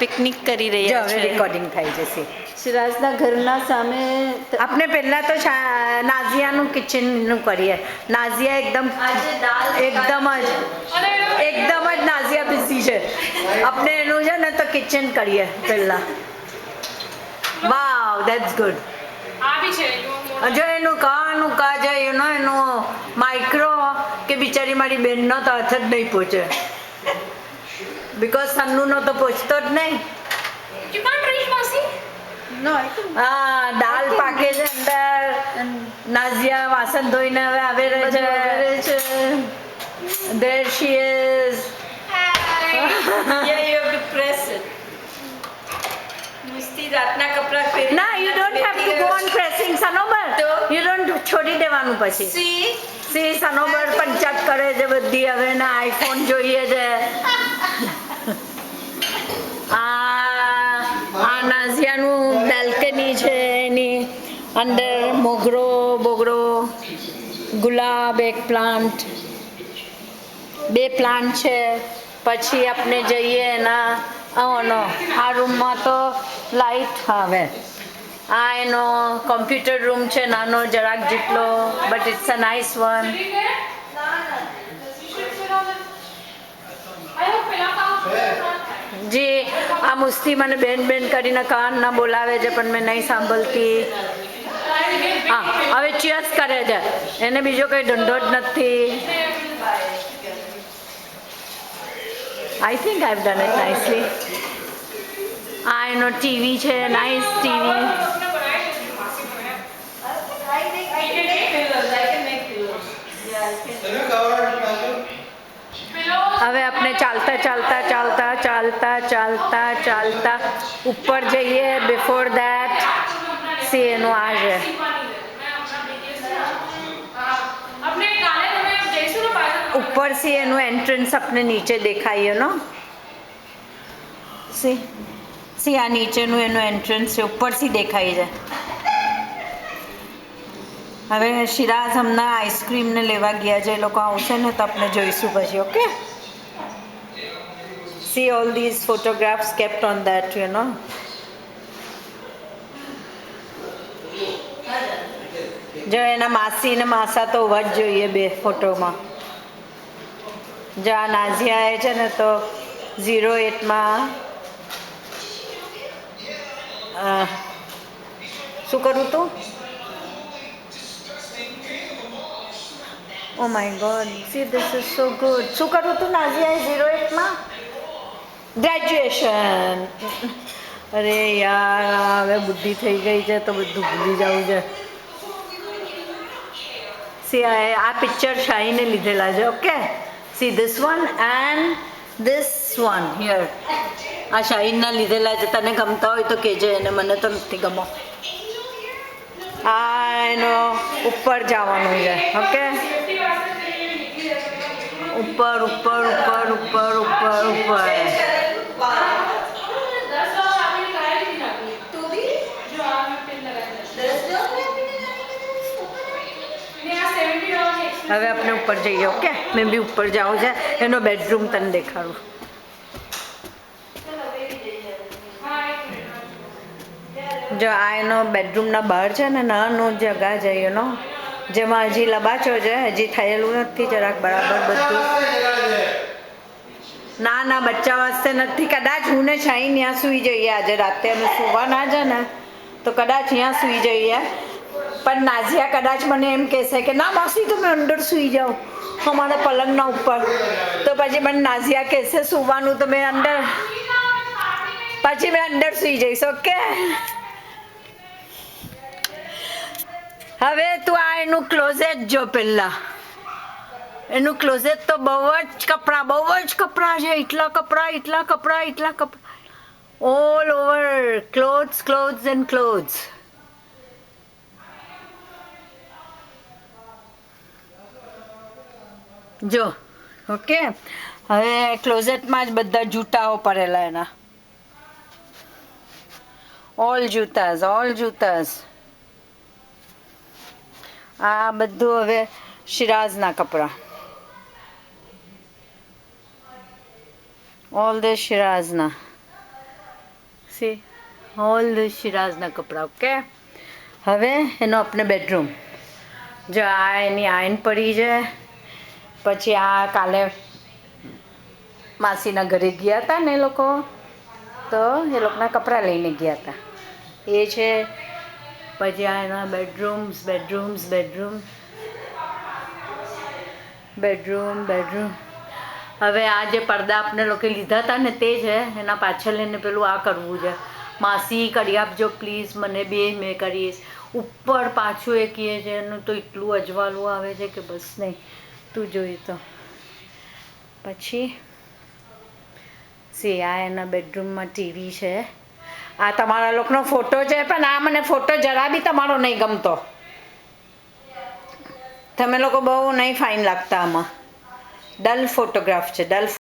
Picnic કરી રહ્યા છે. રેકોર્ડિંગ થાય જશે. સિરાજના ઘરના સામે આપણે પહેલાં તો નાઝિયાનું કિચનનું કરીએ. નાઝિયા એકદમ જ નાઝિયા બિઝી છે. આપણે એનું છે ને તો કિચન કરીએ પહેલાં. વાવ ધેટ્સ ગુડ. જો એનું કાજે એનું માઇક્રો કે બિચારી મારી બેનનો તો હાથ જ નહીં પહોંચે, બિકોઝ સન્નુનો તો પહોંચતો જ નહીં. હા, દાલ પાકે છે અંદર. નાઝિયા વાસણ ધોઈને હવે આવે છે. There she is. Yeah, you have to press it. મુસ્તી રાતના કપડા પહેરી. ના, you don't have to go on pressing, Sanobar. You don't છોડી દેવાનું પછી. સી સનોબર પંચાયત કરે છે બધી હવે ને આઈફોન જોઈએ છે. આ નાઝિયાનું બેલ્કની છે, એની અંદર બોગરો, ગુલાબ, એક પ્લાન્ટ, 2 પ્લાન્ટ છે. પછી આપણે જઈએ એના આ રૂમમાં તો લાઈટ આવે. આ એનો કોમ્પ્યુટર રૂમ છે, નાનો જરાક જેટલો, but it's a nice one. જી, આ મુસ્તી મને બેન કરીને કાન ના બોલાવે છે પણ મેં નહીં સાંભળતી. હા, હવે ચિયર્સ કરે છે. એને બીજો કંઈ ધંધો જ નથી. I think I've done it nicely. આ એનો ટીવી છે, નાઇસ ટીવી. હવે આપણે ચાલતા ઉપર જઈએ. બિફોર ધેટ સી એનું આ છે. ઉપર સી એનું એન્ટ્રન્સ આપણે નીચે દેખાઈએ નો. સી આ નીચેનું એનું એન્ટ્રન્સ છે, ઉપરથી દેખાય છે. હવે શિરાઝ હમણાં આઈસ્ક્રીમને લેવા ગયા છે. એ લોકો આવશે ને તો આપણે જોઈશું પછી. Okay, C all these photographs kept on that જો એના માસી ને માસા તો હોવા જ જોઈએ 2 ફોટોમાં. જો આ નાઝિયા એ છે ને તો 08માં શું કરું તું? Oh my God, see this is so good. શું કરું તું નાઝિયાએ 08માં? ગ્રેજ્યુએશન. અરે યાર, હવે બુદ્ધિ થઈ ગઈ છે તો બધું ભૂલી જવું છે. સી આ પિક્ચર શાહીને લીધેલા છે. Okay, see this one and this one here. આ શાહીનના લીધેલા છે. તને ગમતા હોય તો કહેજે એને, મને તો નથી ગમો. આ એનો ઉપર જવાનું છે. ઓકે, ઉપર. હવે આપણે ઉપર જઈએ. ઓકે, મેં બી ઉપર જાઉં છે. એનો બેડરૂમ તને દેખાડું. જો આ એનો બેડરૂમના બહાર છે ને નાનો જગા છે એનો, જેમાં હજી લબાચો છે, હજી થયેલું નથી જરાક બરાબર બધું. ના બચ્ચા વાસ્તે નથી. કદાચ હું ને શાહીન ત્યાં સૂઈ જઈએ આજે રાતે. અમે સુવા ના છે ને તો કદાચ ત્યાં સૂઈ જઈએ. પણ નાઝિયા કદાચ મને એમ કહેશે કે ના માસી તો મેં અંદર સૂઈ જાઉં અમારા પલંગના ઉપર. તો પછી મને નાઝિયા કહેશે સુવાનું તો મેં અંદર સૂઈ જઈશ. ઓકે, હવે તું આ એનું ક્લોઝેટ જો. પહેલા એનું ક્લોઝેટ તો બહુ જ કપડા છે. એટલા કપડા all over. Clothes and clothes. જો ઓકે, હવે ક્લોઝેટમાં જ બધા જૂતાઓ પડેલા એના. ઓલ જૂતાસ. આ બધું હવે શિરાઝના કપડા. ઓલ ધ શિરાઝના. સી ઓલ ધ શિરાઝના કપડાં. ઓકે, હવે એનો આપણે બેડરૂમ. જો આ એની આયન પડી છે. પછી આ કાલે માસીના ઘરે ગયા હતા ને એ લોકો, તો એ લોકોના કપડાં લઈને ગયા હતા એ છે. પછી આ એના બેડરૂમ્સ બેડરૂમ્સ બેડરૂમ બેડરૂમ બેડરૂમ. હવે આ જે પડદા આપણે લોકો લીધા હતા ને તે છે, એના પાછળ એને પેલું આ કરવું છે. માસી કરી આપજો પ્લીઝ, મને બે મેં કરીશ. ઉપર પાછું એ કહે છે એનું તો એટલું અજવાળું આવે છે કે બસ નહીં, તું જોઈ તો. પછી સી આ એના બેડરૂમમાં ટીવી છે. આ તમારા લોકોનો ફોટો છે, પણ આ મને ફોટો જરા બી તમારો નહીં ગમતો. તમે લોકો બહુ નહીં ફાઇન લાગતા આમાં. ડલ ફોટોગ્રાફ છે, ડલ.